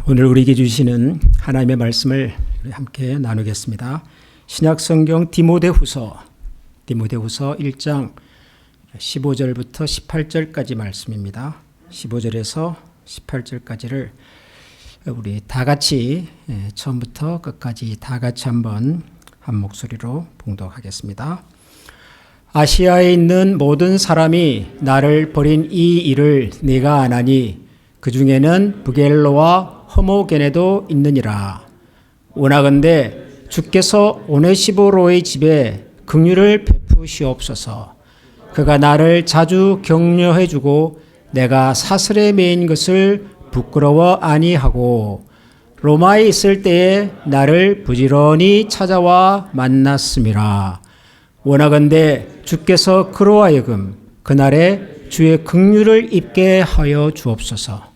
오늘 우리에게 주시는 하나님의 말씀을 함께 나누겠습니다. 신약성경 디모데후서 1장 15절부터 18절까지 말씀입니다. 15절에서 18절까지를 우리 다 같이 처음부터 끝까지 다 같이 한번 한 목소리로 봉독하겠습니다. 아시아에 있는 모든 사람이 나를 버린 이 일을 네가 아나니 그 중에는 부겔로와 허모게네도 있느니라. 원하건대 주께서 오네시보로의 집에 긍휼을 베푸시옵소서. 그가 나를 자주 격려해 주고 내가 사슬에 매인 것을 부끄러워 아니하고 로마에 있을 때에 나를 부지런히 찾아와 만났음이라. 원하건대 주께서 그로 하여금 그날에 주의 긍휼을 입게 하여 주옵소서.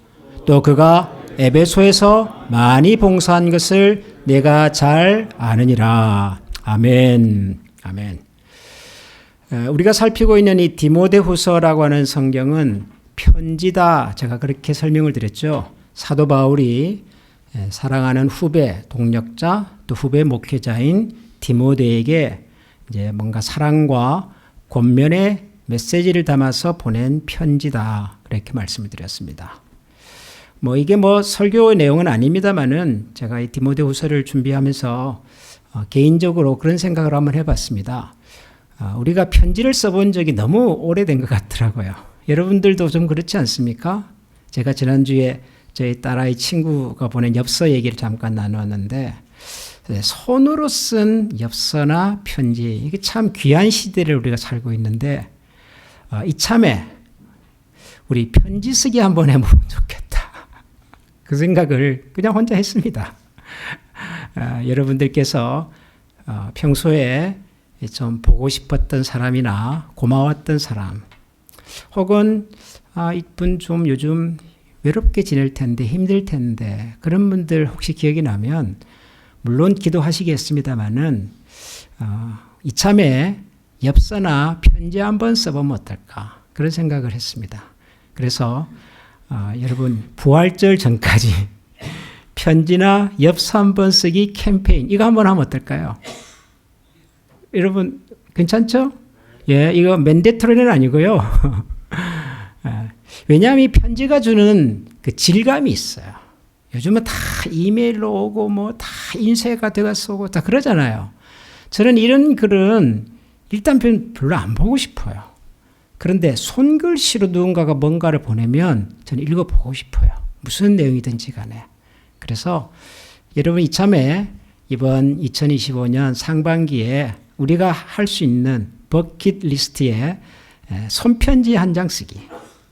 또 그가 에베소에서 많이 봉사한 것을 내가 잘 아느니라. 아멘. 아멘. 우리가 살피고 있는 이 디모데후서라고 하는 성경은 편지다. 제가 그렇게 설명을 드렸죠. 사도 바울이 사랑하는 후배, 동력자, 또 후배 목회자인 디모데에게 이제 뭔가 사랑과 권면의 메시지를 담아서 보낸 편지다. 그렇게 말씀을 드렸습니다. 이게 설교 내용은 아닙니다만은 제가 이 디모데후서를 준비하면서 개인적으로 그런 생각을 한번 해봤습니다. 우리가 편지를 써본 적이 너무 오래된 것 같더라고요. 여러분들도 좀 그렇지 않습니까? 제가 지난주에 저희 딸아이 친구가 보낸 엽서 얘기를 잠깐 나누었는데 손으로 쓴 엽서나 편지, 이게 참 귀한 시대를 우리가 살고 있는데 이참에 우리 편지 쓰기 한번 해보면 좋겠다. 그 생각을 그냥 혼자 했습니다. 여러분들께서 평소에 좀 보고 싶었던 사람이나 고마웠던 사람, 혹은 이분 좀 요즘 외롭게 지낼 텐데 힘들 텐데 그런 분들 혹시 기억이 나면 물론 기도하시겠습니다마는 이참에 엽서나 편지 한번 써보면 어떨까 그런 생각을 했습니다. 그래서 여러분 부활절 전까지 편지나 엽서 한번 쓰기 캠페인 이거 한번 하면 어떨까요? 여러분 괜찮죠? 예, 이거 맨데터리는 아니고요. 왜냐하면 이 편지가 주는 그 질감이 있어요. 요즘은 다 이메일로 오고 다 인쇄가 돼서 오고 다 그러잖아요. 저는 이런 글은 일단 별로 안 보고 싶어요. 그런데 손글씨로 누군가가 뭔가를 보내면 저는 읽어보고 싶어요. 무슨 내용이든지 간에. 그래서 여러분 이참에 이번 2025년 상반기에 우리가 할 수 있는 버킷리스트에 손편지 한 장 쓰기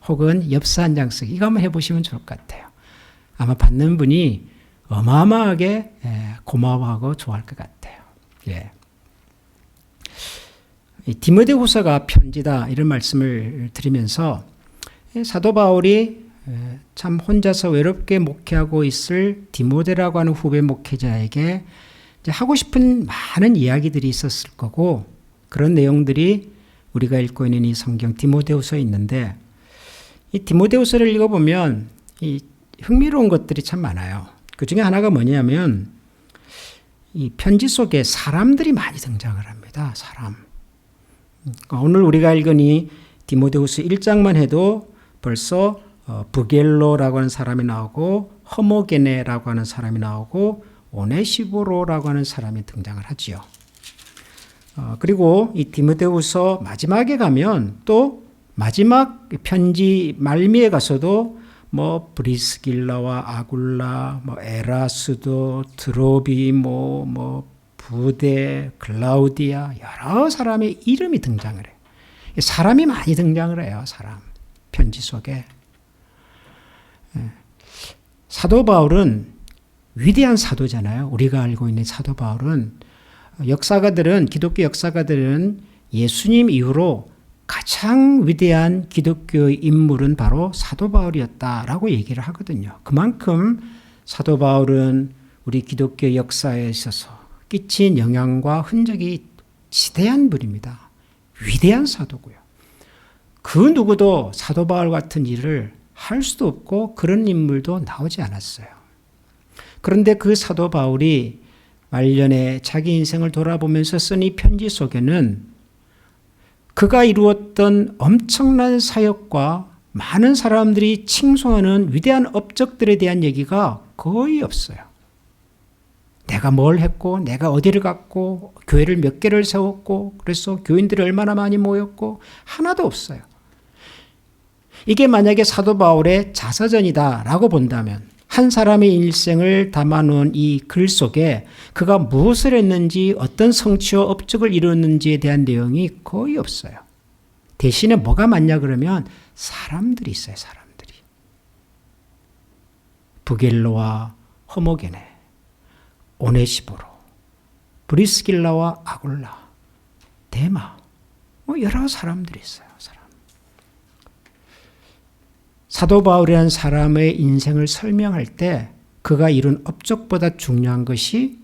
혹은 엽서 한 장 쓰기 이거 한번 해보시면 좋을 것 같아요. 아마 받는 분이 어마어마하게 고마워하고 좋아할 것 같아요. 예. 디모데후서가 편지다 이런 말씀을 드리면서 사도 바울이 참 혼자서 외롭게 목회하고 있을 디모데라고 하는 후배 목회자에게 이제 하고 싶은 많은 이야기들이 있었을 거고 그런 내용들이 우리가 읽고 있는 이 성경 디모데후서에 있는데 이 디모데후서를 읽어보면 이 흥미로운 것들이 참 많아요. 그 중에 하나가 뭐냐면 이 편지 속에 사람들이 많이 등장을 합니다. 사람. 오늘 우리가 읽은 이 디모데후서 1장만 해도 벌써 부겔로라고 하는 사람이 나오고 허모게네라고 하는 사람이 나오고 오네시보로라고 하는 사람이 등장을 하지요. 그리고 이 디모데후서 마지막에 가면 또 마지막 편지 말미에 가서도 브리스길라와 아굴라, 에라스도, 드로비, 부데, 클라우디아 여러 사람의 이름이 등장을 해요. 사람이 많이 등장을 해요. 사람. 편지 속에. 사도 바울은 위대한 사도잖아요. 우리가 알고 있는 사도 바울은 기독교 역사가들은 예수님 이후로 가장 위대한 기독교의 인물은 바로 사도 바울이었다라고 얘기를 하거든요. 그만큼 사도 바울은 우리 기독교 역사에 있어서 끼친 영향과 흔적이 지대한 분입니다. 위대한 사도고요. 그 누구도 사도 바울 같은 일을 할 수도 없고 그런 인물도 나오지 않았어요. 그런데 그 사도 바울이 말년에 자기 인생을 돌아보면서 쓴 이 편지 속에는 그가 이루었던 엄청난 사역과 많은 사람들이 칭송하는 위대한 업적들에 대한 얘기가 거의 없어요. 내가 뭘 했고, 내가 어디를 갔고, 교회를 몇 개를 세웠고, 그래서 교인들이 얼마나 많이 모였고, 하나도 없어요. 이게 만약에 사도 바울의 자서전이다라고 본다면, 한 사람의 일생을 담아놓은 이 글 속에 그가 무엇을 했는지, 어떤 성취와 업적을 이루었는지에 대한 내용이 거의 없어요. 대신에 뭐가 많냐 그러면 사람들이 있어요. 사람들이. 부겔로와 허모게네, 오네시보로, 브리스길라와 아굴라, 데마, 여러 사람들이 있어요. 사도 바울이라는 사람의 인생을 설명할 때 그가 이룬 업적보다 중요한 것이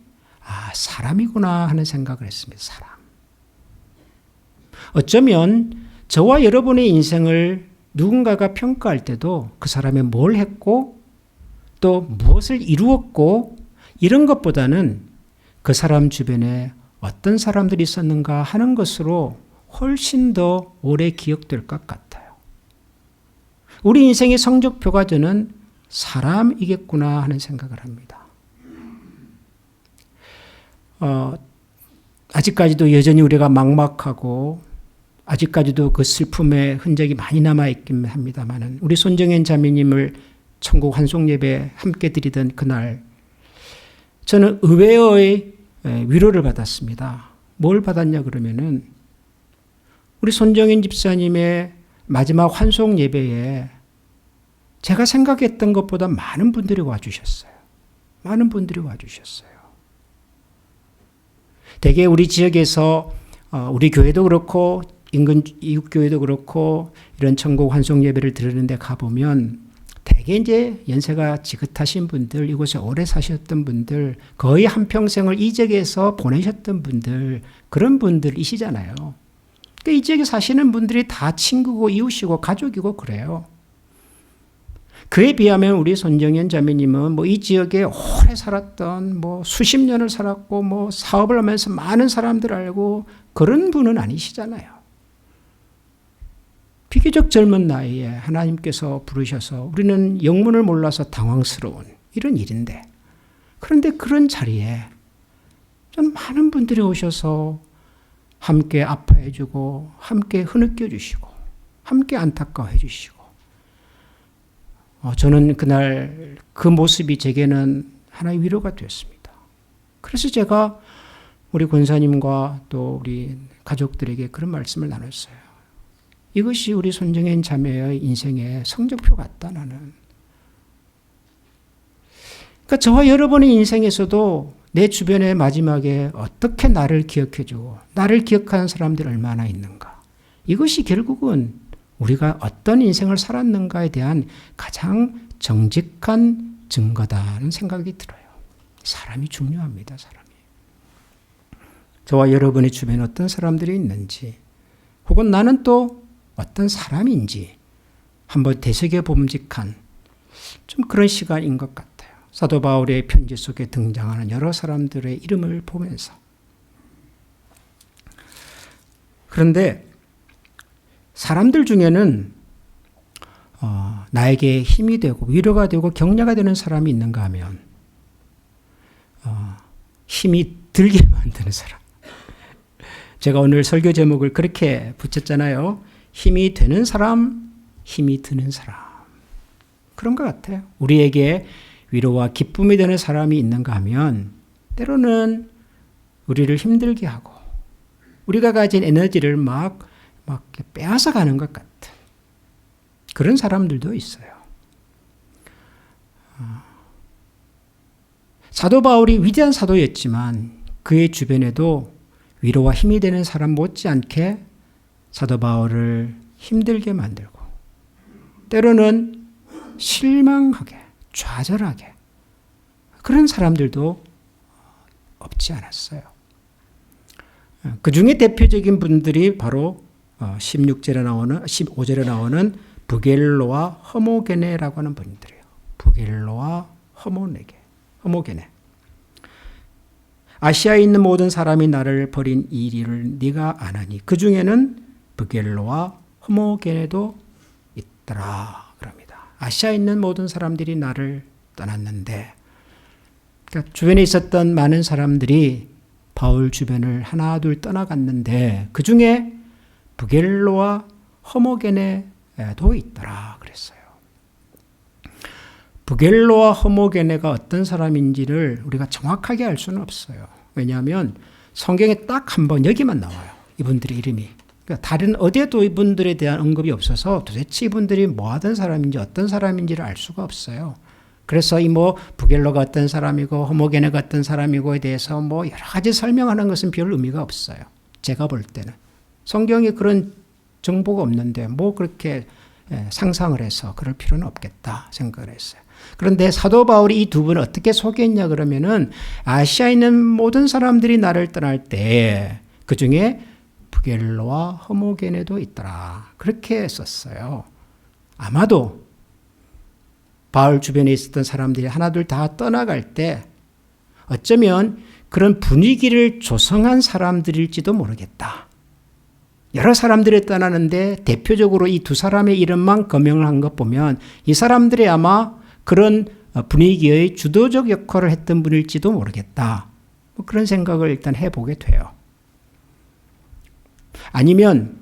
사람이구나 하는 생각을 했습니다. 사람. 어쩌면 저와 여러분의 인생을 누군가가 평가할 때도 그 사람이 뭘 했고 또 무엇을 이루었고 이런 것보다는 그 사람 주변에 어떤 사람들이 있었는가 하는 것으로 훨씬 더 오래 기억될 것 같아요. 우리 인생의 성적표가 저는 사람이겠구나 하는 생각을 합니다. 아직까지도 여전히 우리가 막막하고 아직까지도 그 슬픔의 흔적이 많이 남아있긴 합니다만 우리 손정현 자매님을 천국 환송 예배 함께 드리던 그날 저는 의외의 위로를 받았습니다. 뭘 받았냐 그러면은 우리 손정현 집사님의 마지막 환송 예배에 제가 생각했던 것보다 많은 분들이 와주셨어요. 많은 분들이 와주셨어요. 대개 우리 지역에서 우리 교회도 그렇고 인근 이웃 교회도 그렇고 이런 천국 환송 예배를 드리는데 가보면 대개 이제 연세가 지긋하신 분들, 이곳에 오래 사셨던 분들, 거의 한평생을 이 지역에서 보내셨던 분들, 그런 분들이시잖아요. 그러니까 이 지역에 사시는 분들이 다 친구고 이웃이고 가족이고 그래요. 그에 비하면 우리 손정현 자매님은 이 지역에 오래 살았던 수십 년을 살았고 사업을 하면서 많은 사람들 알고 그런 분은 아니시잖아요. 비교적 젊은 나이에 하나님께서 부르셔서 우리는 영문을 몰라서 당황스러운 이런 일인데 그런데 그런 자리에 좀 많은 분들이 오셔서 함께 아파해 주고 함께 흐느껴 주시고 함께 안타까워해 주시고 저는 그날 그 모습이 제게는 하나의 위로가 되었습니다. 그래서 제가 우리 권사님과 또 우리 가족들에게 그런 말씀을 나눴어요. 이것이 우리 손정현 자매의 인생의 성적표 같다 나는. 그러니까 저와 여러분의 인생에서도 내 주변의 마지막에 어떻게 나를 기억해주고 나를 기억하는 사람들이 얼마나 있는가. 이것이 결국은 우리가 어떤 인생을 살았는가에 대한 가장 정직한 증거다는 생각이 들어요. 사람이 중요합니다. 사람이. 저와 여러분의 주변에 어떤 사람들이 있는지 혹은 나는 또 어떤 사람인지 한번 되새겨 봄직한 좀 그런 시간인 것 같아요. 사도 바울의 편지 속에 등장하는 여러 사람들의 이름을 보면서. 그런데 사람들 중에는 나에게 힘이 되고 위로가 되고 격려가 되는 사람이 있는가 하면 힘이 들게 만드는 사람. 제가 오늘 설교 제목을 그렇게 붙였잖아요. 힘이 되는 사람, 힘이 드는 사람. 그런 것 같아요. 우리에게 위로와 기쁨이 되는 사람이 있는가 하면 때로는 우리를 힘들게 하고 우리가 가진 에너지를 막 빼앗아 가는 것 같은 그런 사람들도 있어요. 사도 바울이 위대한 사도였지만 그의 주변에도 위로와 힘이 되는 사람 못지않게 사도 바울을 힘들게 만들고 때로는 실망하게 좌절하게 그런 사람들도 없지 않았어요. 그 중에 대표적인 분들이 바로 15절에 나오는 부겔로와 허모게네라고 하는 분들이에요. 부겔로와 허모게네. 허모게네. 아시아에 있는 모든 사람이 나를 버린 이 일을 네가 아나니 그 중에는 부겔로와 허모게네도 있더라 그럽니다. 아시아에 있는 모든 사람들이 나를 떠났는데, 그러니까 주변에 있었던 많은 사람들이 바울 주변을 하나 둘 떠나갔는데 그 중에 부겔로와 허모게네도 있더라 그랬어요. 부겔로와 허모게네가 어떤 사람인지를 우리가 정확하게 알 수는 없어요. 왜냐하면 성경에 딱 한 번 여기만 나와요. 이분들의 이름이. 그러니까 다른 어디에도 이분들에 대한 언급이 없어서 도대체 이분들이 뭐 하던 사람인지 어떤 사람인지를 알 수가 없어요. 그래서 이 부겔로가 어떤 사람이고 허모게네가 어떤 사람이고에 대해서 여러 가지 설명하는 것은 별 의미가 없어요. 제가 볼 때는. 성경에 그런 정보가 없는데 그렇게 상상을 해서 그럴 필요는 없겠다 생각을 했어요. 그런데 사도 바울이 이 두 분을 어떻게 소개했냐 그러면은 아시아에 있는 모든 사람들이 나를 떠날 때 그 중에 부겔로와 허모게네도 있더라. 그렇게 썼어요. 아마도 바울 주변에 있었던 사람들이 하나둘 다 떠나갈 때 어쩌면 그런 분위기를 조성한 사람들일지도 모르겠다. 여러 사람들이 떠나는데 대표적으로 이 두 사람의 이름만 거명을 한 것 보면 이 사람들이 아마 그런 분위기의 주도적 역할을 했던 분일지도 모르겠다. 그런 생각을 일단 해보게 돼요. 아니면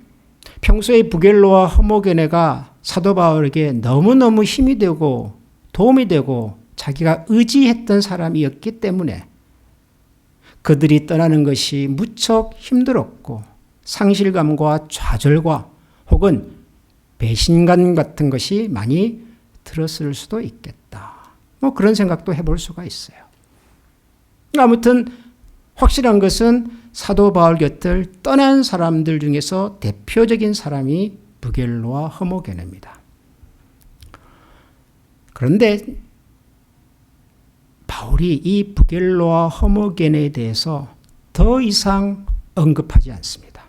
평소에 부겔로와 허모게네가 사도 바울에게 너무너무 힘이 되고 도움이 되고 자기가 의지했던 사람이었기 때문에 그들이 떠나는 것이 무척 힘들었고 상실감과 좌절과 혹은 배신감 같은 것이 많이 들었을 수도 있겠다. 그런 생각도 해볼 수가 있어요. 아무튼 확실한 것은 사도 바울 곁을 떠난 사람들 중에서 대표적인 사람이 부겔로와 허모게네입니다. 그런데 바울이 이 부겔로와 허모게네에 대해서 더 이상 언급하지 않습니다.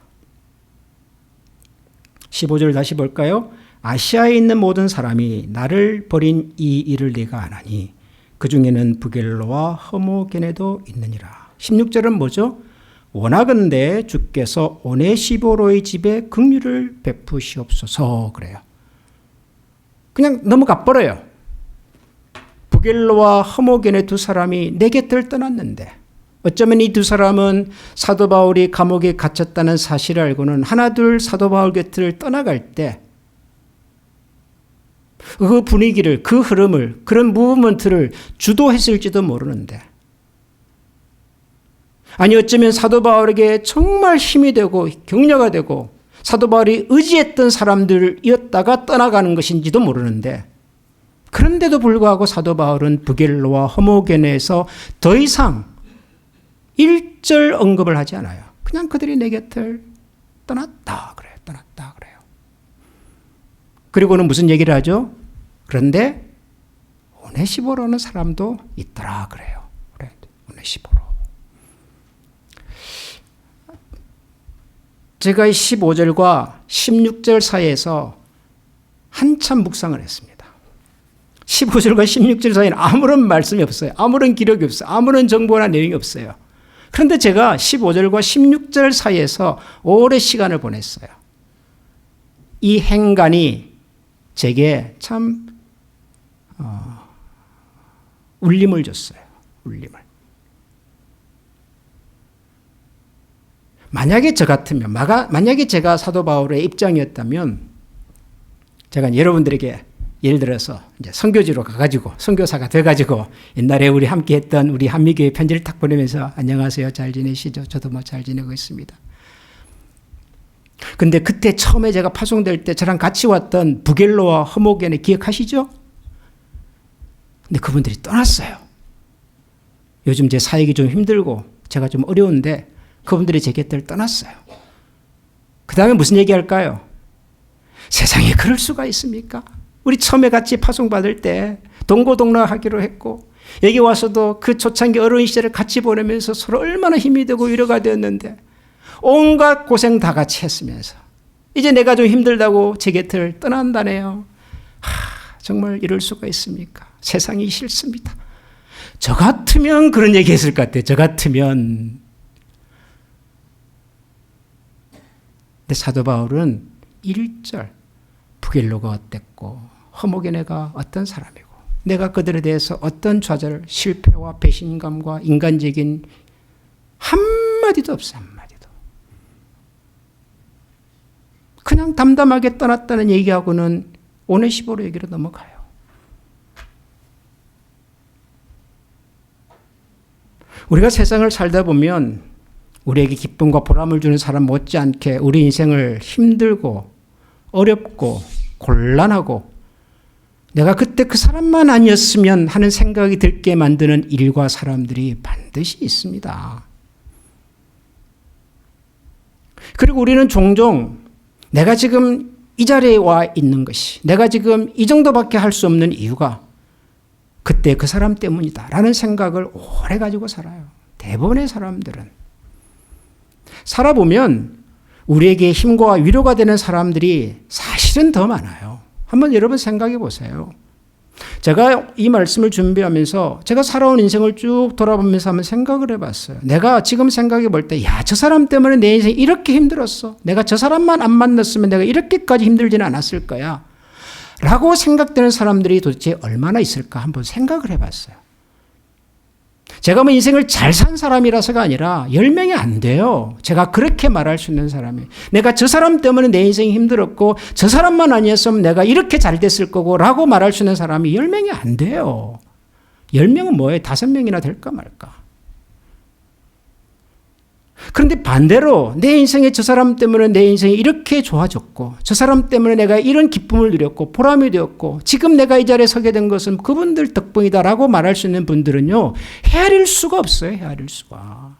15절 다시 볼까요? 아시아에 있는 모든 사람이 나를 버린 이 일을 네가 아나니 그 중에는 부겔로와 허모게네도 있느니라. 16절은 뭐죠? 원하건대 주께서 오네시보로의 집에 긍휼을 베푸시옵소서 그래요. 그냥 넘어가 버려요. 부겔로와 허모게네 두 사람이 내 곁을 떠났는데 어쩌면 이 두 사람은 사도 바울이 감옥에 갇혔다는 사실을 알고는 하나둘 사도 바울 곁을 떠나갈 때 그 분위기를, 그 흐름을, 그런 무브먼트를 주도했을지도 모르는데, 아니 어쩌면 사도 바울에게 정말 힘이 되고 격려가 되고 사도 바울이 의지했던 사람들이었다가 떠나가는 것인지도 모르는데, 그런데도 불구하고 사도 바울은 부겔로와 허모게네에서 더 이상 일절 언급을 하지 않아요. 그냥 그들이 내 곁을 떠났다 그래요. 떠났다 그래요. 그리고는 무슨 얘기를 하죠? 그런데 오네시보로는 사람도 있더라 그래요. 그래, 오네시보로. 제가 15절과 16절 사이에서 한참 묵상을 했습니다. 15절과 16절 사이에는 아무런 말씀이 없어요. 아무런 기록이 없어요. 아무런 정보나 내용이 없어요. 그런데 제가 15절과 16절 사이에서 오랜 시간을 보냈어요. 이 행간이 제게 참 울림을 줬어요. 울림을. 만약에 저 같으면, 만약에 제가 사도 바울의 입장이었다면 제가 여러분들에게 예를 들어서 이제 선교지로 가가지고 선교사가 돼가지고 옛날에 우리 함께 했던 우리 한미교회 편지를 탁 보내면서 안녕하세요, 잘 지내시죠? 저도 잘 지내고 있습니다. 근데 그때 처음에 제가 파송될 때 저랑 같이 왔던 부겔로와 허모게네 기억하시죠? 근데 그분들이 떠났어요. 요즘 제 사역이 좀 힘들고 제가 좀 어려운데 그분들이 제 곁을 떠났어요. 그 다음에 무슨 얘기할까요? 세상에 그럴 수가 있습니까? 우리 처음에 같이 파송받을 때 동고동락하기로 했고 여기 와서도 그 초창기 어려운 시절을 같이 보내면서 서로 얼마나 힘이 되고 위로가 되었는데 온갖 고생 다 같이 했으면서 이제 내가 좀 힘들다고 제 곁을 떠난다네요. 정말 이럴 수가 있습니까? 세상이 싫습니다. 저 같으면 그런 얘기 했을 것 같아요. 저 같으면. 근데 사도 바울은 1절 부겔로가 어땠고 허모게네가 어떤 사람이고 내가 그들에 대해서 어떤 좌절, 실패와 배신감과 인간적인 한마디도 없어요. 한마디도. 그냥 담담하게 떠났다는 얘기하고는 오네시보로 얘기로 넘어가요. 우리가 세상을 살다 보면 우리에게 기쁨과 보람을 주는 사람 못지않게 우리 인생을 힘들고 어렵고 곤란하고 내가 그때 그 사람만 아니었으면 하는 생각이 들게 만드는 일과 사람들이 반드시 있습니다. 그리고 우리는 종종 내가 지금 이 자리에 와 있는 것이 내가 지금 이 정도밖에 할 수 없는 이유가 그때 그 사람 때문이다 라는 생각을 오래 가지고 살아요. 대부분의 사람들은. 살아보면 우리에게 힘과 위로가 되는 사람들이 사실은 더 많아요. 한번 여러분 생각해 보세요. 제가 이 말씀을 준비하면서 제가 살아온 인생을 쭉 돌아보면서 한번 생각을 해봤어요. 내가 지금 생각해 볼 때, 야, 저 사람 때문에 내 인생이 이렇게 힘들었어. 내가 저 사람만 안 만났으면 내가 이렇게까지 힘들지는 않았을 거야. 라고 생각되는 사람들이 도대체 얼마나 있을까 한번 생각을 해봤어요. 제가 뭐 인생을 잘 산 사람이라서가 아니라 10명이 안 돼요. 제가 그렇게 말할 수 있는 사람이. 내가 저 사람 때문에 내 인생이 힘들었고 저 사람만 아니었으면 내가 이렇게 잘 됐을 거고 라고 말할 수 있는 사람이 10명이 안 돼요. 10명은 뭐예요? 5명이나 될까 말까. 그런데 반대로 내 인생에 저 사람 때문에 내 인생이 이렇게 좋아졌고 저 사람 때문에 내가 이런 기쁨을 누렸고 보람이 되었고 지금 내가 이 자리에 서게 된 것은 그분들 덕분이다라고 말할 수 있는 분들은요. 헤아릴 수가 없어요. 헤아릴 수가.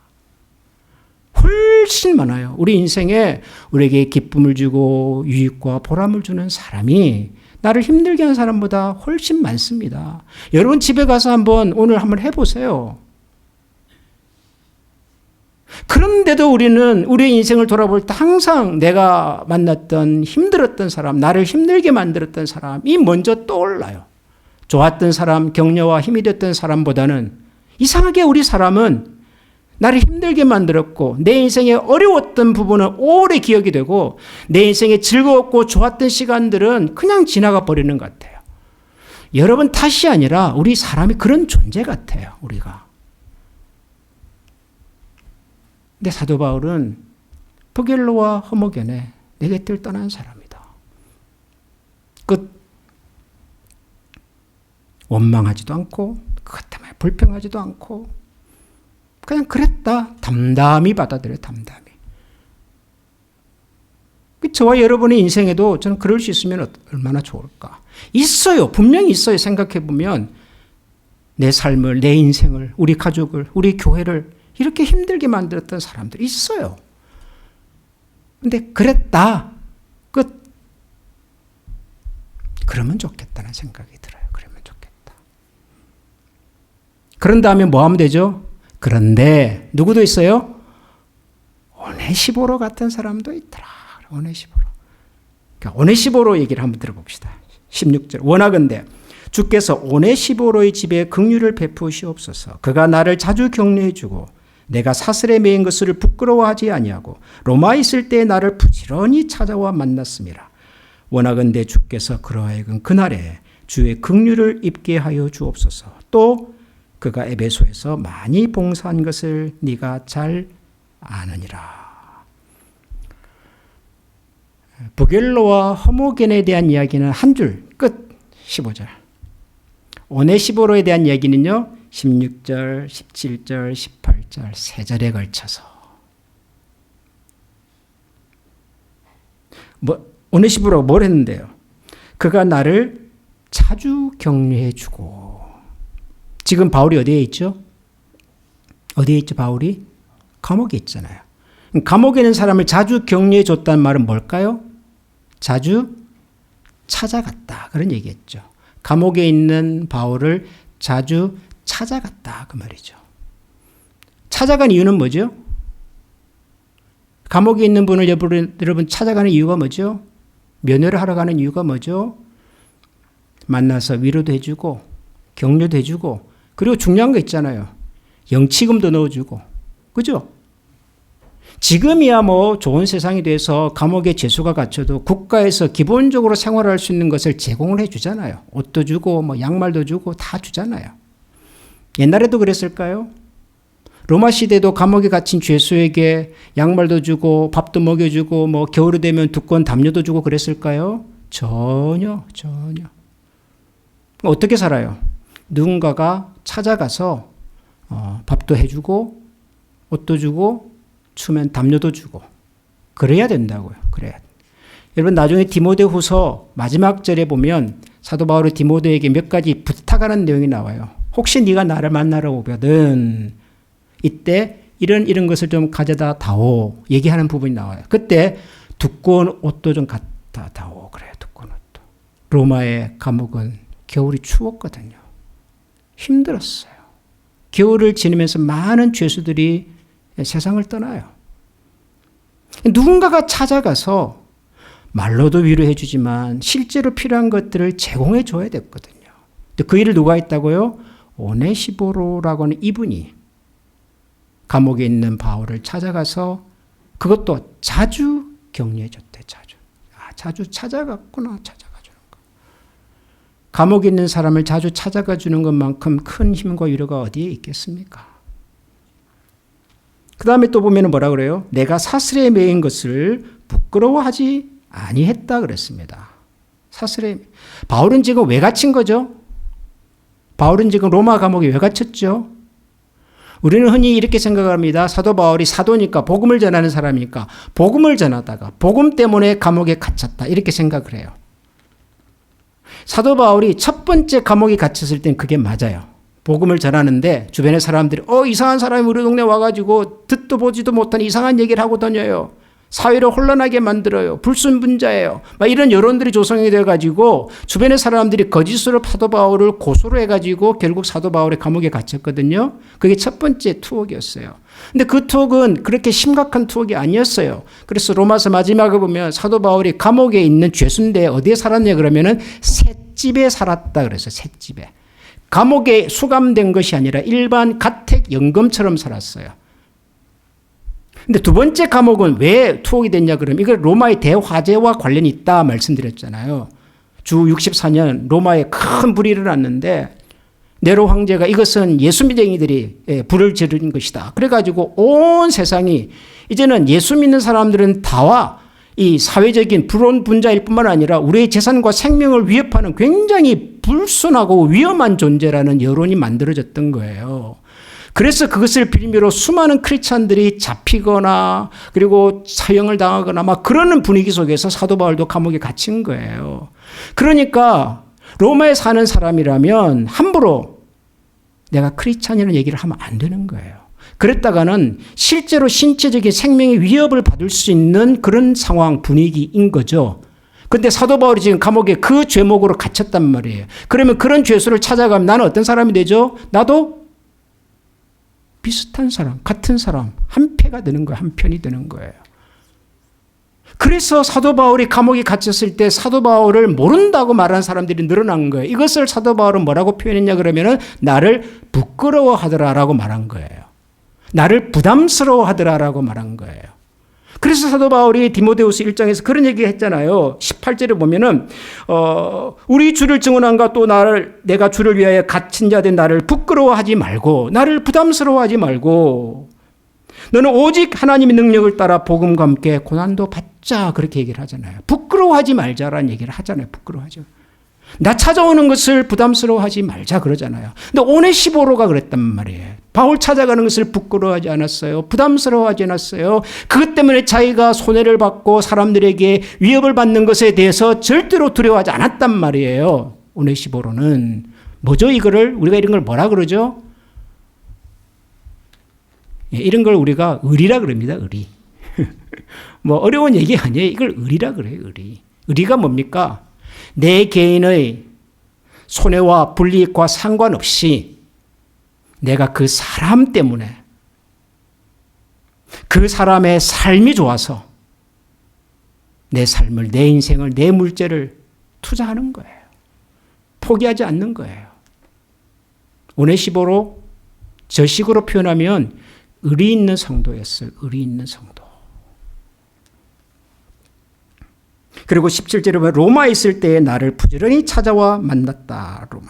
훨씬 많아요. 우리 인생에 우리에게 기쁨을 주고 유익과 보람을 주는 사람이 나를 힘들게 하는 사람보다 훨씬 많습니다. 여러분 집에 가서 오늘 한번 해보세요. 그런데도 우리는 우리의 인생을 돌아볼 때 항상 내가 만났던 힘들었던 사람, 나를 힘들게 만들었던 사람이 먼저 떠올라요. 좋았던 사람, 격려와 힘이 됐던 사람보다는 이상하게 우리 사람은 나를 힘들게 만들었고 내 인생에 어려웠던 부분은 오래 기억이 되고 내 인생에 즐거웠고 좋았던 시간들은 그냥 지나가 버리는 것 같아요. 여러분 탓이 아니라 우리 사람이 그런 존재 같아요. 우리가. 근데 사도 바울은 부겔로와 허모게네 내 곁을 떠난 사람이다. 끝. 원망하지도 않고 그것 때문에 불평하지도 않고 그냥 그랬다. 담담히 받아들여. 담담히. 저와 여러분의 인생에도 저는 그럴 수 있으면 얼마나 좋을까. 있어요. 분명히 있어요. 생각해보면 내 삶을, 내 인생을, 우리 가족을, 우리 교회를 이렇게 힘들게 만들었던 사람들이 있어요. 근데 그랬다. 끝. 그러면 좋겠다는 생각이 들어요. 그러면 좋겠다. 그런 다음에 뭐 하면 되죠? 그런데 누구도 있어요? 오네시보로 같은 사람도 있더라. 오네시보로. 그러니까 오네시보로 얘기를 한번 들어봅시다. 16절. 원하건대 주께서 오네시보로의 집에 긍휼을 베푸시옵소서. 그가 나를 자주 격려해 주고 내가 사슬에 매인 것을 부끄러워하지 아니하고 로마에 있을 때 나를 부지런히 찾아와 만났음이라. 원하건대 주께서 그러하여금 그날에 주의 긍휼을 입게 하여 주옵소서. 또 그가 에베소에서 많이 봉사한 것을 네가 잘 아느니라. 부겔로와 허모겐에 대한 이야기는 한 줄 끝. 15절. 오네시보로에 대한 이야기는요. 16절, 17절, 18절 세 절에 걸쳐서 오네시보로가 뭘 했는데요? 그가 나를 자주 격려해 주고. 지금 바울이 어디에 있죠? 어디에 있죠 바울이? 감옥에 있잖아요. 감옥에 있는 사람을 자주 격려해 줬다는 말은 뭘까요? 자주 찾아갔다 그런 얘기했죠. 감옥에 있는 바울을 자주 찾아갔다 그 말이죠. 찾아간 이유는 뭐죠? 감옥에 있는 분을 여러분 찾아가는 이유가 뭐죠? 면회를 하러 가는 이유가 뭐죠? 만나서 위로도 해주고 격려도 해주고 그리고 중요한 거 있잖아요. 영치금도 넣어주고. 그죠? 지금이야 뭐 좋은 세상이 돼서 감옥에 죄수가 갇혀도 국가에서 기본적으로 생활할 수 있는 것을 제공을 해주잖아요. 옷도 주고 뭐 양말도 주고 다 주잖아요. 옛날에도 그랬을까요? 로마 시대도 감옥에 갇힌 죄수에게 양말도 주고 밥도 먹여주고 뭐 겨울이 되면 두꺼운 담요도 주고 그랬을까요? 전혀. 어떻게 살아요? 누군가가 찾아가서 밥도 해주고 옷도 주고 추우면 담요도 주고 그래야 된다고요. 그래야. 여러분 나중에 디모데후서 마지막 절에 보면 사도 바울이 디모데에게 몇 가지 부탁하는 내용이 나와요. 혹시 네가 나를 만나러 오거든 이때 이런 것을 좀 가져다 다오 얘기하는 부분이 나와요. 그때 두꺼운 옷도 좀 갖다 다오 그래요. 두꺼운 옷도. 로마의 감옥은 겨울이 추웠거든요. 힘들었어요. 겨울을 지내면서 많은 죄수들이 세상을 떠나요. 누군가가 찾아가서 말로도 위로해 주지만 실제로 필요한 것들을 제공해 줘야 됐거든요. 그 일을 누가 했다고요? 오네시보로라고 하는 이분이 감옥에 있는 바울을 찾아가서 그것도 자주 격려해 줬대. 자주 찾아갔구나. 찾아가 주는 거. 감옥에 있는 사람을 자주 찾아가 주는 것만큼 큰 힘과 위로가 어디에 있겠습니까? 그 다음에 또 보면 뭐라 그래요? 내가 사슬에 매인 것을 부끄러워하지 아니했다 그랬습니다. 사슬에. 바울은 지금 왜 갇힌 거죠? 바울은 지금 로마 감옥에 왜 갇혔죠? 우리는 흔히 이렇게 생각합니다. 사도 바울이 사도니까 복음을 전하는 사람이니까 복음을 전하다가 복음 때문에 감옥에 갇혔다 이렇게 생각을 해요. 사도 바울이 첫 번째 감옥에 갇혔을 땐 그게 맞아요. 복음을 전하는데 주변의 사람들이 이상한 사람이 우리 동네 와가지고 듣도 보지도 못한 이상한 얘기를 하고 다녀요. 사회를 혼란하게 만들어요. 불순분자예요. 막 이런 여론들이 조성이 돼가지고 주변의 사람들이 거짓으로 사도 바울을 고소를 해가지고 결국 사도 바울의 감옥에 갇혔거든요. 그게 첫 번째 투옥이었어요. 근데 그 투옥은 그렇게 심각한 투옥이 아니었어요. 그래서 로마서 마지막에 보면 사도 바울이 감옥에 있는 죄수인데 어디에 살았냐 그러면은 셋집에 살았다 그랬어요. 셋집에. 감옥에 수감된 것이 아니라 일반 가택 연금처럼 살았어요. 근데 두 번째 감옥은 왜 투옥이 됐냐 그러면 이걸 로마의 대화재와 관련이 있다 말씀드렸잖아요. 주 64년 로마에 큰 불이 일어났는데 네로 황제가 이것은 예수미쟁이들이 불을 지른 것이다. 그래가지고 온 세상이 이제는 예수 믿는 사람들은 다와 이 사회적인 불온분자일 뿐만 아니라 우리의 재산과 생명을 위협하는 굉장히 불순하고 위험한 존재라는 여론이 만들어졌던 거예요. 그래서 그것을 빌미로 수많은 크리스찬들이 잡히거나 그리고 사형을 당하거나 막 그러는 분위기 속에서 사도 바울도 감옥에 갇힌 거예요. 그러니까 로마에 사는 사람이라면 함부로 내가 크리스찬이라는 얘기를 하면 안 되는 거예요. 그랬다가는 실제로 신체적인 생명의 위협을 받을 수 있는 그런 상황 분위기인 거죠. 근데 사도 바울이 지금 감옥에 그 죄목으로 갇혔단 말이에요. 그러면 그런 죄수를 찾아가면 나는 어떤 사람이 되죠? 나도 비슷한 사람, 같은 사람, 한 패가 되는 거예요. 한 편이 되는 거예요. 그래서 사도 바울이 감옥에 갇혔을 때 사도 바울을 모른다고 말하는 사람들이 늘어난 거예요. 이것을 사도 바울은 뭐라고 표현했냐 그러면은 나를 부끄러워하더라라고 말한 거예요. 나를 부담스러워하더라라고 말한 거예요. 그래서 사도 바울이 디모데후서 1장에서 그런 얘기 했잖아요. 18절에 보면은 우리 주를 증언한가 또 내가 주를 위하여 갇힌 자 된 나를 부끄러워하지 말고 나를 부담스러워하지 말고 너는 오직 하나님의 능력을 따라 복음과 함께 고난도 받자 그렇게 얘기를 하잖아요. 부끄러워하지 말자라는 얘기를 하잖아요. 부끄러워하죠. 나 찾아오는 것을 부담스러워하지 말자 그러잖아요. 근데 오네시보로가 그랬단 말이에요. 바울 찾아가는 것을 부끄러워하지 않았어요. 부담스러워하지 않았어요. 그것 때문에 자기가 손해를 받고 사람들에게 위협을 받는 것에 대해서 절대로 두려워하지 않았단 말이에요. 오네시보로는. 뭐죠 우리가 이런 걸 뭐라 그러죠? 이런 걸 우리가 의리라 그럽니다. 의리. 뭐 어려운 얘기 아니에요. 이걸 의리라 그래요. 의리. 의리가 뭡니까? 내 개인의 손해와 불이익과 상관없이 내가 그 사람 때문에 그 사람의 삶이 좋아서 내 삶을, 내 인생을, 내 물질을 투자하는 거예요. 포기하지 않는 거예요. 오네시보로 저식으로 표현하면 의리 있는 성도였어요. 의리 있는 성도. 그리고 17절에 보면 로마에 있을 때에 나를 부지런히 찾아와 만났다. 로마.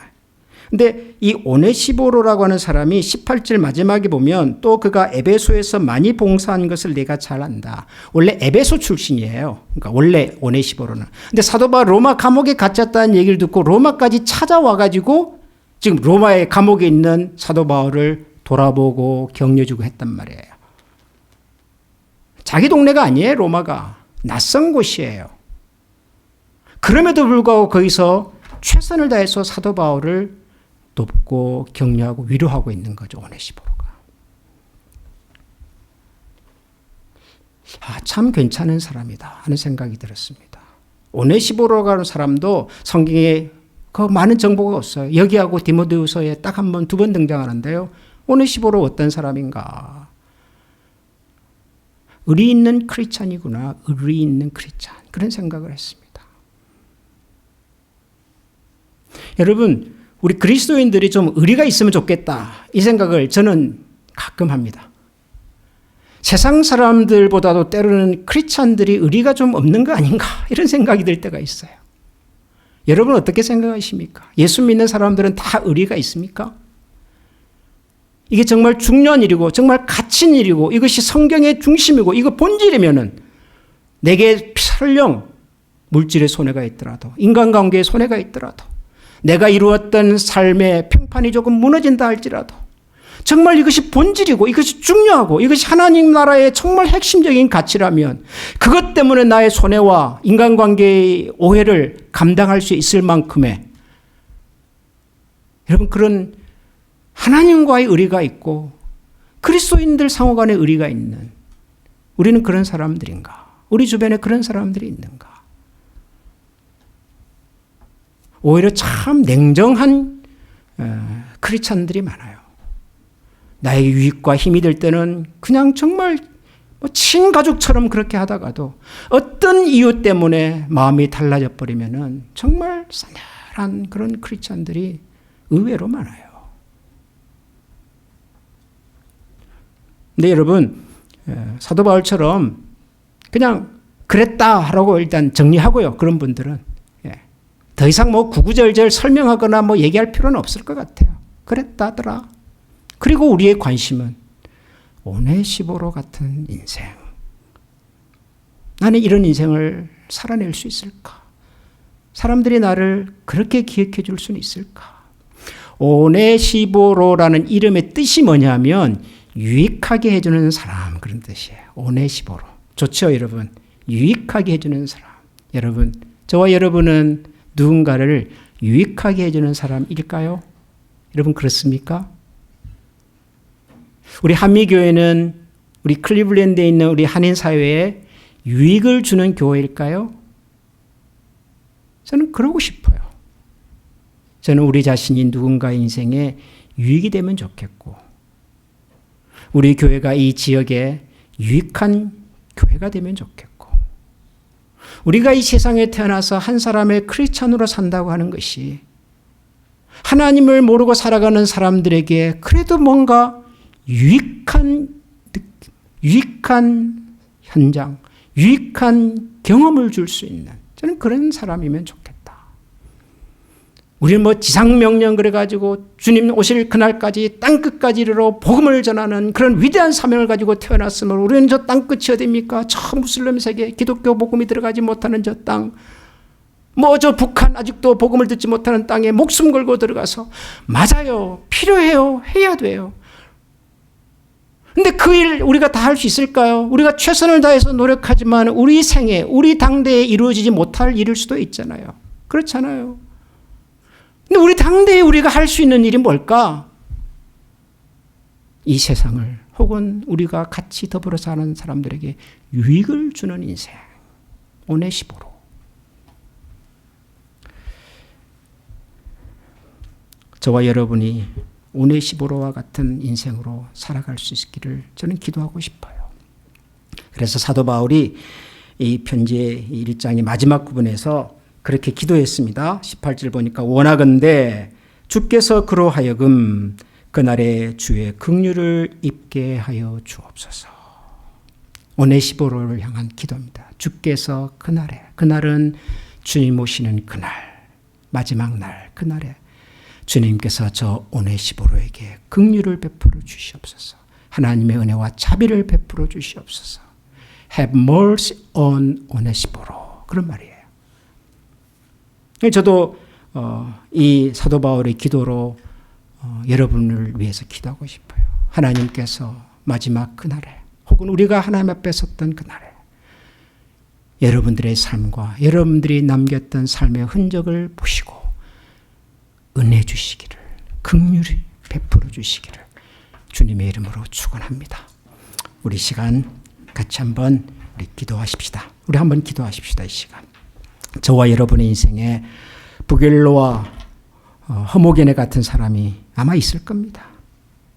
근데 이 오네시보로라고 하는 사람이 18절 마지막에 보면 또 그가 에베소에서 많이 봉사한 것을 내가 잘 안다. 원래 에베소 출신이에요. 그러니까 원래 오네시보로는. 근데 사도 바울 로마 감옥에 갇혔다는 얘기를 듣고 로마까지 찾아와 가지고 지금 로마의 감옥에 있는 사도 바울을 돌아보고 격려주고 했단 말이에요. 자기 동네가 아니에요. 로마가. 낯선 곳이에요. 그럼에도 불구하고 거기서 최선을 다해서 사도 바울을 돕고 격려하고 위로하고 있는 거죠. 오네시보로가. 참 괜찮은 사람이다 하는 생각이 들었습니다. 오네시보로가 하는 사람도 성경에 그 많은 정보가 없어요. 여기하고 디모데후서에 딱 한 번, 두 번 등장하는데요. 오네시보로 어떤 사람인가? 의리 있는 크리스찬이구나. 의리 있는 크리스찬. 그런 생각을 했습니다. 여러분, 우리 그리스도인들이 좀 의리가 있으면 좋겠다. 이 생각을 저는 가끔 합니다. 세상 사람들보다도 때로는 크리스찬들이 의리가 좀 없는 거 아닌가? 이런 생각이 들 때가 있어요. 여러분 어떻게 생각하십니까? 예수 믿는 사람들은 다 의리가 있습니까? 이게 정말 중요한 일이고 정말 갇힌 일이고 이것이 성경의 중심이고 이거 본질이면은 내게 설령 물질의 손해가 있더라도 인간관계에 손해가 있더라도 내가 이루었던 삶의 평판이 조금 무너진다 할지라도 정말 이것이 본질이고 이것이 중요하고 이것이 하나님 나라의 정말 핵심적인 가치라면 그것 때문에 나의 손해와 인간관계의 오해를 감당할 수 있을 만큼의 여러분 그런 하나님과의 의리가 있고 그리스도인들 상호간의 의리가 있는 우리는 그런 사람들인가? 우리 주변에 그런 사람들이 있는가? 오히려 참 냉정한 크리스찬들이 많아요. 나에게 유익과 힘이 될 때는 그냥 정말 친가족처럼 그렇게 하다가도 어떤 이유 때문에 마음이 달라져 버리면은 정말 싸늘한 그런 크리스찬들이 의외로 많아요. 근데 여러분 사도 바울처럼 그냥 그랬다라고 일단 정리하고요. 그런 분들은 더 이상 구구절절 설명하거나 얘기할 필요는 없을 것 같아요. 그랬다더라. 그리고 우리의 관심은 오네시보로 같은 인생. 나는 이런 인생을 살아낼 수 있을까? 사람들이 나를 그렇게 기억해 줄 수는 있을까? 오네시보로라는 이름의 뜻이 뭐냐면 유익하게 해주는 사람 그런 뜻이에요. 오네시보로. 좋죠 여러분? 유익하게 해주는 사람. 여러분 저와 여러분은 누군가를 유익하게 해주는 사람일까요? 여러분 그렇습니까? 우리 한미교회는 우리 클리블랜드에 있는 우리 한인사회에 유익을 주는 교회일까요? 저는 그러고 싶어요. 저는 우리 자신이 누군가의 인생에 유익이 되면 좋겠고 우리 교회가 이 지역에 유익한 교회가 되면 좋겠고 우리가 이 세상에 태어나서 한 사람의 크리스찬으로 산다고 하는 것이 하나님을 모르고 살아가는 사람들에게 그래도 뭔가 유익한 현장, 유익한 경험을 줄 수 있는 저는 그런 사람이면 좋겠다. 우리는 지상명령 그래가지고 주님 오실 그날까지 땅끝까지 이르러 복음을 전하는 그런 위대한 사명을 가지고 태어났으면 우리는 저 땅끝이 어디입니까? 저 무슬림 세계 기독교 복음이 들어가지 못하는 저 땅, 저 북한 아직도 복음을 듣지 못하는 땅에 목숨 걸고 들어가서 맞아요. 필요해요. 해야 돼요. 근데 그 일 우리가 다 할 수 있을까요? 우리가 최선을 다해서 노력하지만 우리 생에, 우리 당대에 이루어지지 못할 일일 수도 있잖아요. 그렇잖아요. 근데 우리 당대에 우리가 할 수 있는 일이 뭘까? 이 세상을 혹은 우리가 같이 더불어 사는 사람들에게 유익을 주는 인생. 오네시보로. 저와 여러분이 오네시보로와 같은 인생으로 살아갈 수 있기를 저는 기도하고 싶어요. 그래서 사도 바울이 이 편지의 1장의 마지막 부분에서 그렇게 기도했습니다. 18절 보니까 원하건대 주께서 그로 하여금 그날에 주의 긍휼을 입게 하여 주옵소서. 오네시보로를 향한 기도입니다. 주께서 그날에, 그날은 주님 오시는 그날, 마지막 날, 그날에 주님께서 저 오네시보로에게 긍휼을 베풀어 주시옵소서. 하나님의 은혜와 자비를 베풀어 주시옵소서. Have mercy on 오네시보로. 그런 말이에요. 저도 이 사도 바울의 기도로 여러분을 위해서 기도하고 싶어요. 하나님께서 마지막 그날에, 혹은 우리가 하나님 앞에 섰던 그날에 여러분들의 삶과 여러분들이 남겼던 삶의 흔적을 보시고 은혜 주시기를, 긍휼히 베풀어 주시기를 주님의 이름으로 축원합니다. 우리 시간 같이 한번 우리 기도하십시다. 우리 한번 기도하십시다. 이 시간 저와 여러분의 인생에 부겔로와 허모게네 같은 사람이 아마 있을 겁니다.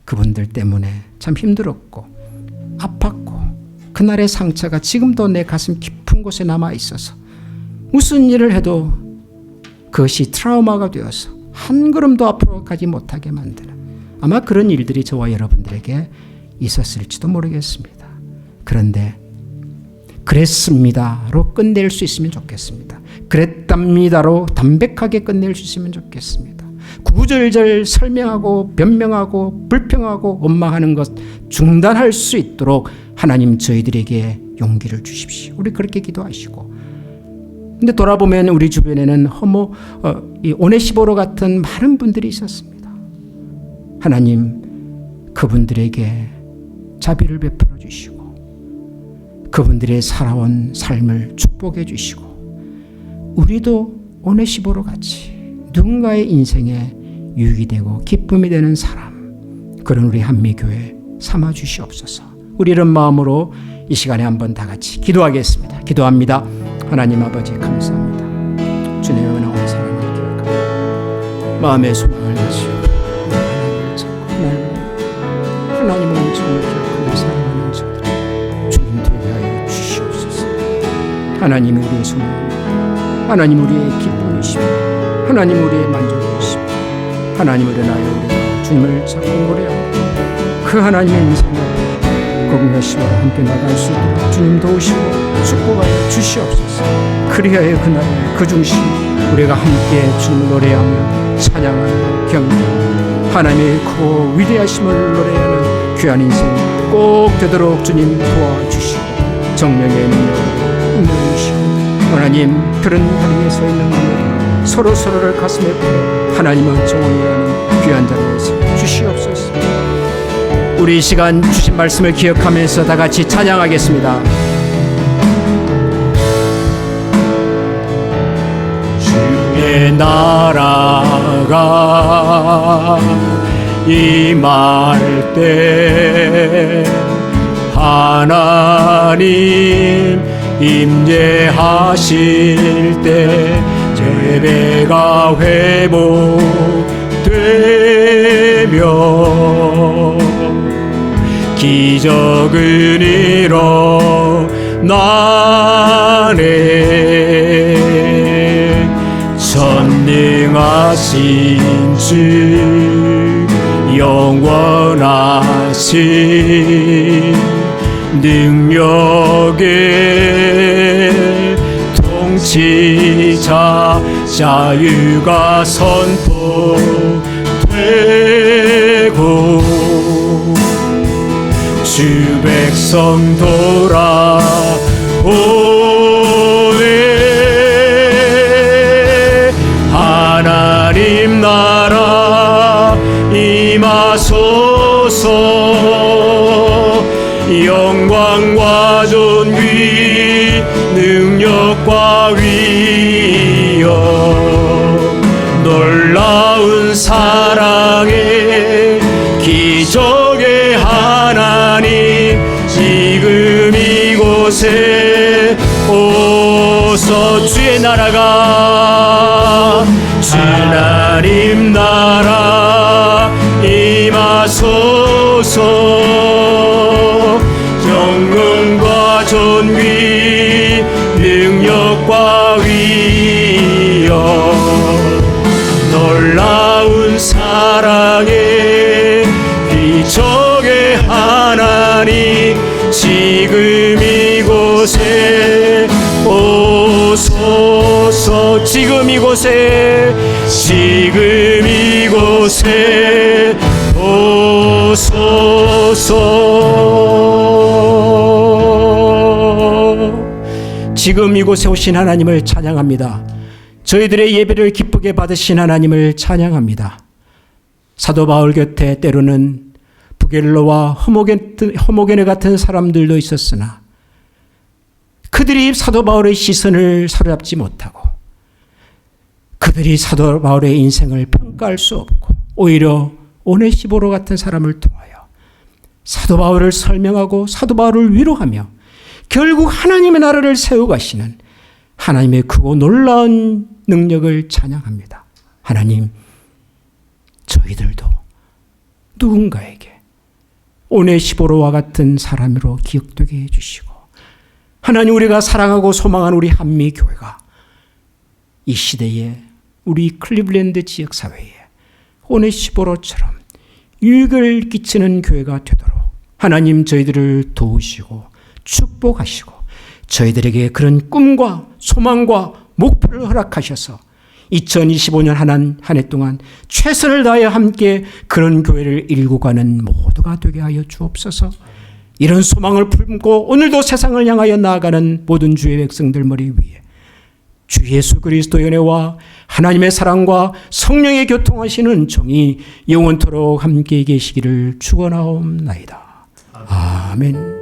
그분들 때문에 참 힘들었고 아팠고 그날의 상처가 지금도 내 가슴 깊은 곳에 남아 있어서 무슨 일을 해도 그것이 트라우마가 되어서 한 걸음도 앞으로 가지 못하게 만드는 아마 그런 일들이 저와 여러분들에게 있었을지도 모르겠습니다. 그런데 그랬습니다로 끝낼 수 있으면 좋겠습니다. 그랬답니다로 담백하게 끝낼 수 있으면 좋겠습니다. 구절절 설명하고 변명하고 불평하고 원망하는 것 중단할 수 있도록 하나님 저희들에게 용기를 주십시오. 우리 그렇게 기도하시고. 근데 돌아보면 우리 주변에는 이 오네시보로 같은 많은 분들이 있었습니다. 하나님 그분들에게 자비를 베풀어 주시고 그분들의 살아온 삶을 축복해 주시고 우리도 오네시보로 같이 누군가의 인생에 유익이 되고 기쁨이 되는 사람, 그런 우리 한미교회 삼아 주시옵소서. 우리 이런 마음으로 이 시간에 한번 다 같이 기도하겠습니다. 기도합니다. 하나님 아버지 감사합니다. 주님의 은혜와 사랑을 기억하며 마음의 소망을 가지고 하나님을 찾고 하나님의 은총을 기억하며 살아가는 자들 주님 되게 하여 주시옵소서. 하나님 우리의 소망입니다. 하나님 우리의 기쁨이십니다. 하나님 우리의 만족이십니다. 하나님을 인하여 우리가 주님을 찾고 노래하고 그 하나님의 인생을 거룩하심으로 함께 나갈 수 있도록 주님 도우시고 축복하여 주시옵소서. 그리하여 그날 그 중심 우리가 함께 주님을 노래하며 찬양하며 경배하며 하나님의 크고 위대하심을 노래하는 귀한 인생 꼭 되도록 주님 도와주시고 정령의 능력으로 인도해주시고 하나님 그런 자리에 서 있는 분들 서로를 가슴에 품어 하나님의 정원이라는 귀한 자리에서 주시옵소서. 우리 이 시간 주신 말씀을 기억하면서 다 같이 찬양하겠습니다. 주의 나라가 임할 때 하나님 임재하실 때 예배가 회복되며 기적은 일어나네. 전능하신 주 영원하신 능력의 통치자 자유가 선포되고 주 백성 돌아오네. 하나님 나라 임하소서. 영광과 존귀 능력과 위엄 놀라운 사랑의 기적의 하나님 지금 이곳에 오서. 주의 나라가 주 하나님 나라 임하소서. 영광과 존귀 능력과 위엄 놀라운 오시나니 지금 이곳에 오소서. 지금 이곳에 오소서. 지금 이곳에 오신 하나님을 찬양합니다. 저희들의 예배를 기쁘게 받으신 하나님을 찬양합니다. 사도 바울 곁에 때로는 부겔로와 허모게네 같은 사람들도 있었으나 그들이 사도 바울의 시선을 사로잡지 못하고 그들이 사도 바울의 인생을 평가할 수 없고 오히려 오네시보로 같은 사람을 통하여 사도 바울을 설명하고 사도 바울을 위로하며 결국 하나님의 나라를 세워가시는 하나님의 크고 놀라운 능력을 찬양합니다. 하나님, 저희들도 누군가에게 오네시보로와 같은 사람으로 기억되게 해주시고 하나님, 우리가 사랑하고 소망하는 우리 한미교회가 이 시대에 우리 클리블랜드 지역사회에 오네시보로처럼 유익을 끼치는 교회가 되도록 하나님 저희들을 도우시고 축복하시고 저희들에게 그런 꿈과 소망과 목표를 허락하셔서 2025년 한 해 동안 최선을 다하여 함께 그런 교회를 일구 가는 모두가 되게 하여 주옵소서. 이런 소망을 품고 오늘도 세상을 향하여 나아가는 모든 주의 백성들 머리 위에 주 예수 그리스도의 은혜와 하나님의 사랑과 성령의 교통하시는 종이 영원토록 함께 계시기를 축원하옵나이다. 아멘.